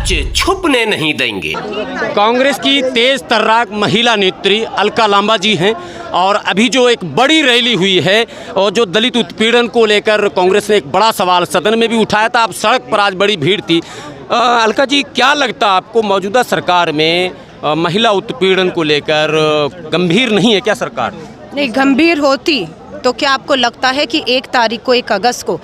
सच छुपने नहीं देंगे। कांग्रेस की तेज तर्राक महिला नेत्री अलका लांबा जी हैं और अभी जो एक बड़ी रैली हुई है और जो दलित उत्पीड़न को लेकर कांग्रेस ने एक बड़ा सवाल सदन में भी उठाया था। अब सड़क पर आज बड़ी भीड़ थी। अलका जी, क्या लगता है आपको मौजूदा सरकार में महिला उत्पीड़न को लेकर गंभीर नहीं है क्या सरकार? नहीं, गंभीर होती तो क्या आपको लगता है कि 1 तारीख को 1 अगस्त को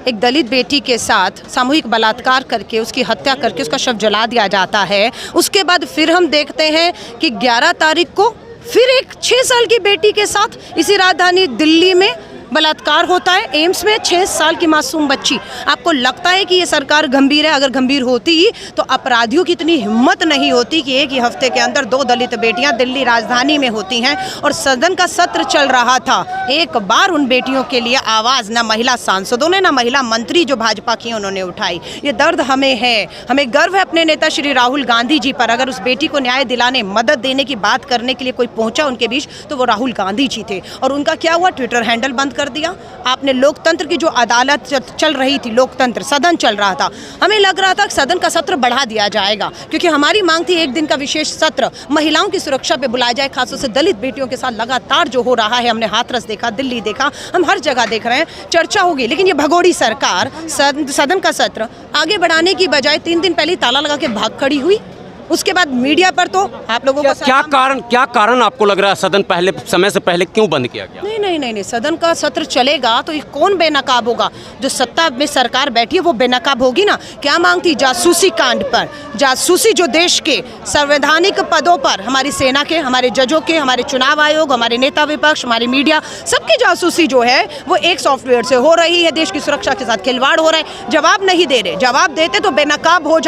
एक दलित बेटी के साथ सामूहिक बलात्कार करके उसकी हत्या करके उसका शव जला दिया जाता है, उसके बाद फिर हम देखते हैं कि 11 तारीख को फिर एक 6 साल की बेटी के साथ इसी राजधानी दिल्ली में बलात्कार होता है, एम्स में 6 साल की मासूम बच्ची। आपको लगता है कि ये सरकार गंभीर है? अगर गंभीर होती तो अपराधियों की इतनी हिम्मत नहीं होती कि एक ही हफ्ते के अंदर 2 दलित बेटियां दिल्ली राजधानी में होती हैं और सदन का सत्र चल रहा था। एक बार उन बेटियों के लिए आवाज़ ना महिला सांसदों ने, ना महिला मंत्री जो भाजपा की उन्होंने उठाई। ये दर्द हमें है, हमें गर्व है अपने नेता श्री राहुल गांधी जी पर। अगर उस बेटी को न्याय दिलाने, मदद देने की बात करने के लिए कोई पहुंचा उनके बीच तो वो राहुल गांधी जी थे। और उनका क्या हुआ? ट्विटर हैंडल बंद कर दिया आपने। लोकतंत्र की जो अदालत चल रही थी, लोकतंत्र सदन चल रहा था, हमें लग रहा था कि सदन का सत्र बढ़ा दिया जाएगा, क्योंकि हमारी मांग थी 1 दिन का विशेष सत्र महिलाओं की सुरक्षा पे बुलाया जाए, खासतौर से दलित बेटियों के साथ लगातार जो हो रहा है। हमने हाथरस देखा, दिल्ली देखा, हम हर जगह देख रहे हैं, चर्चा होगी। लेकिन ये भगोड़ी सरकार सदन का सत्र आगे बढ़ाने की बजाय 3 दिन पहले ताला लगा के भाग खड़ी हुई। उसके बाद मीडिया पर तो आप लोगों को क्या कारण आपको लग रहा है सदन पहले समय से पहले क्यों बंद किया गया? नहीं, सदन का सत्र चलेगा तो ये कौन बेनकाब होगा? जो सत्ता में सरकार बैठी है वो बेनकाब होगी ना। क्या मांग थी? जासूसी कांड पर, जासूसी जो देश के संवैधानिक पदों पर हमारी सेना के, हमारे जजों के, हमारे चुनाव आयोग, हमारे नेता विपक्ष, हमारी मीडिया, सबकी जासूसी जो है वो एक सॉफ्टवेयर से हो रही है। देश की सुरक्षा के साथ खिलवाड़ हो रहा है। जवाब नहीं दे रहे, जवाब देते तो बेनकाब हो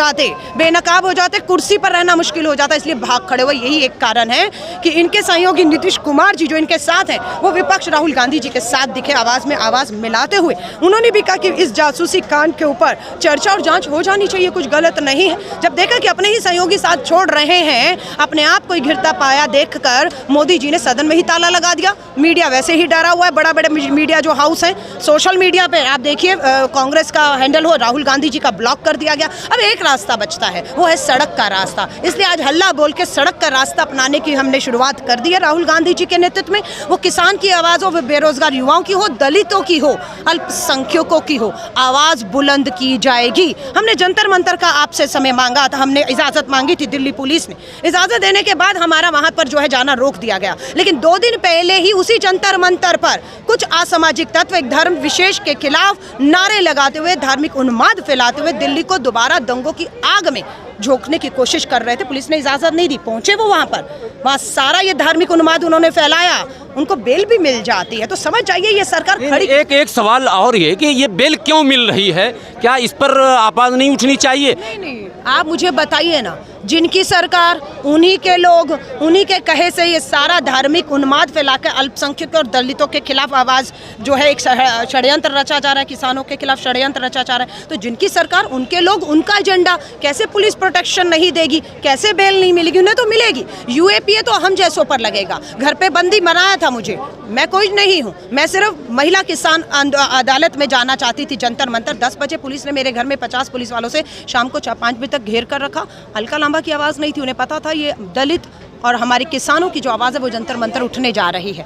जाते, कुर्सी पर रहना मुश्किल हो जाता है, इसलिए भाग खड़े हुए। यही एक कारण है कि इनके सहयोगी नीतीश कुमार जी जो इनके साथ हैं, वो विपक्ष राहुल गांधी जी के साथ दिखे, आवाज में आवाज मिलाते हुए। उन्होंने भी कहा कि इस जासूसी कांड के ऊपर चर्चा और जांच हो जानी चाहिए, कुछ गलत नहीं है। जब देखा कि अपने ही सहयोगी साथ छोड़ रहे हैं, अपने आप को घिरता पाया देखकर मोदी जी ने सदन में ही ताला लगा दिया। मीडिया वैसे ही डरा हुआ है, बड़ा बड़ा मीडिया जो हाउस है, सोशल मीडिया पे आप देखिए कांग्रेस का हैंडल हो, राहुल गांधी जी का ब्लॉक कर दिया गया। अब एक रास्ता बचता है, वो है सड़क का रास्ता। इसलिए आज हल्ला बोल के सड़क का रास्ता अपनाने की हमने शुरुआत कर दी है राहुल गांधी जी के नेतृत्व में। वो किसान की आवाज़ हो, वो बेरोजगार युवाओं की हो, दलितों की हो, अल्पसंख्यकों की हो, आवाज़ बुलंद की जाएगी। हमने जंतर मंतर का आपसे समय मांगा था, हमने इजाज़त मांगी थी, दिल्ली पुलिस ने इजाज़त देने के बाद हमारा वहाँ पर जो है जाना रोक दिया गया। लेकिन 2 दिन पहले ही उसी जंतर मंतर पर कुछ असामाजिक तत्व एक धर्म विशेष के खिलाफ नारे लगाते हुए, धार्मिक उन्माद फैलाते हुए दिल्ली को दोबारा दंगों की आग में झोंकने की कोशिश कर रहे थे। पुलिस ने इजाजत नहीं दी, पहुंचे वो वहां सारा ये धार्मिक उन्माद उन्होंने फैलाया, उनको बेल भी मिल जाती है। तो समझ जाइए ये सरकार खड़ी। एक सवाल और ये कि ये बेल क्यों मिल रही है? क्या इस पर आवाज नहीं उठनी चाहिए? नहीं, आप मुझे बताइए ना, जिनकी सरकार, उन्हीं के लोग, उन्हीं के कहे से ये सारा धार्मिक उन्माद फैला के अल्पसंख्यक और दलितों के खिलाफ आवाज़ जो है एक षड्यंत्र रचा जा रहा है, किसानों के खिलाफ षड्यंत्र रचा जा रहा है। तो जिनकी सरकार, उनके लोग, उनका एजेंडा, कैसे पुलिस प्रोटेक्शन नहीं देगी, कैसे बेल नहीं मिलेगी? उन्हें तो मिलेगी। यूएपीए तो हम जैसों पर लगेगा। घर पे बंदी बनाया था मुझे, मैं कोई नहीं हूँ, मैं सिर्फ महिला किसान अदालत में जाना चाहती थी, जंतर मंतर। 10 बजे पुलिस ने मेरे घर में 50 पुलिस वालों से शाम को 5 बजे तक घेर कर रखा। अलका लांबा की आवाज़ नहीं थी, उन्हें पता था ये दलित और हमारे किसानों की जो आवाज़ है वो जंतर मंतर उठने जा रही है।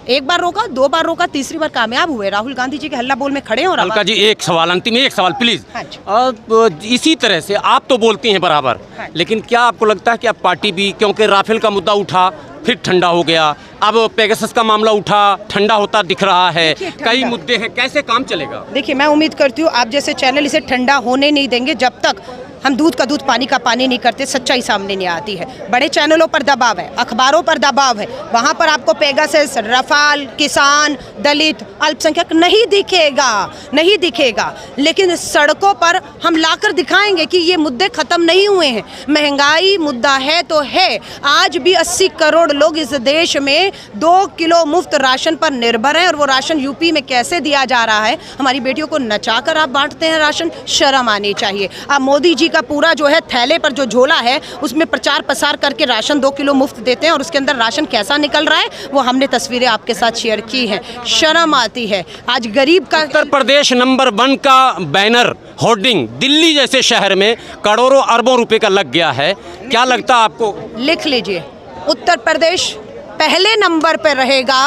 1 बार रोका, 2 बार रोका, तीसरी बार कामयाब हुए। राहुल गांधी जी के हल्ला बोल में खड़े हैं। और अलका जी, अंतिम एक सवाल प्लीज। हाँ, इसी तरह से आप तो बोलती हैं बराबर, हाँ, लेकिन क्या आपको लगता है कि अब पार्टी भी, क्योंकि राफेल का मुद्दा उठा फिर ठंडा हो गया, अब पेगासस का मामला उठा ठंडा होता दिख रहा है, कई मुद्दे हैं, कैसे काम चलेगा? देखिए, मैं उम्मीद करती हूँ आप जैसे चैनल इसे ठंडा होने नहीं देंगे जब तक हम दूध का दूध पानी का पानी नहीं करते, सच्चाई सामने नहीं आती है। बड़े चैनलों पर दबाव है, अखबारों पर दबाव है, वहाँ पर आपको पेगासस, रफाल, किसान, दलित, अल्पसंख्यक नहीं दिखेगा। लेकिन सड़कों पर हम लाकर दिखाएंगे कि ये मुद्दे खत्म नहीं हुए हैं। महंगाई मुद्दा है तो है। आज भी 80 करोड़ लोग इस देश में 2 किलो मुफ्त राशन पर निर्भर हैं, और वो राशन यूपी में कैसे दिया जा रहा है? हमारी बेटियों को नचाकर आप बांटते हैं राशन, शर्म आनी चाहिए। आप मोदी जी का पूरा जो है थैले पर जो झोला है उसमें प्रचार प्रसार करके राशन 2 किलो मुफ्त देते हैं और उसके अंदर राशन कैसा निकल रहा है वो हमने तस्वीरें आपके साथ शेयर की हैं। शर्म आती है। आज गरीब का उत्तर प्रदेश नंबर 1 का बैनर होर्डिंग दिल्ली जैसे शहर में करोड़ों अरबों रुपए का लग गया है, क्या लगता है आपको? लिख लीजिए, उत्तर प्रदेश पहले नंबर पर रहेगा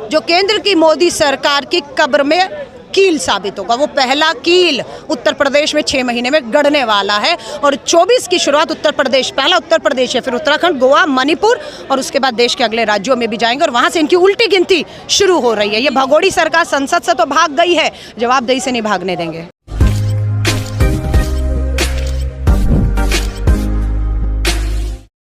जो केंद्र की मोदी सरकार की कब्र में कील साबित होगा। वो पहला कील उत्तर प्रदेश में 6 महीने में गड़ने वाला है और 24 की शुरुआत उत्तर प्रदेश, पहला उत्तर प्रदेश है, फिर उत्तराखंड, गोवा, मणिपुर और उसके बाद देश के अगले राज्यों में भी जाएंगे और वहां से इनकी उल्टी गिनती शुरू हो रही है। ये भगोड़ी सरकार संसद से तो भाग गई है, जवाबदेही से नहीं भागने देंगे।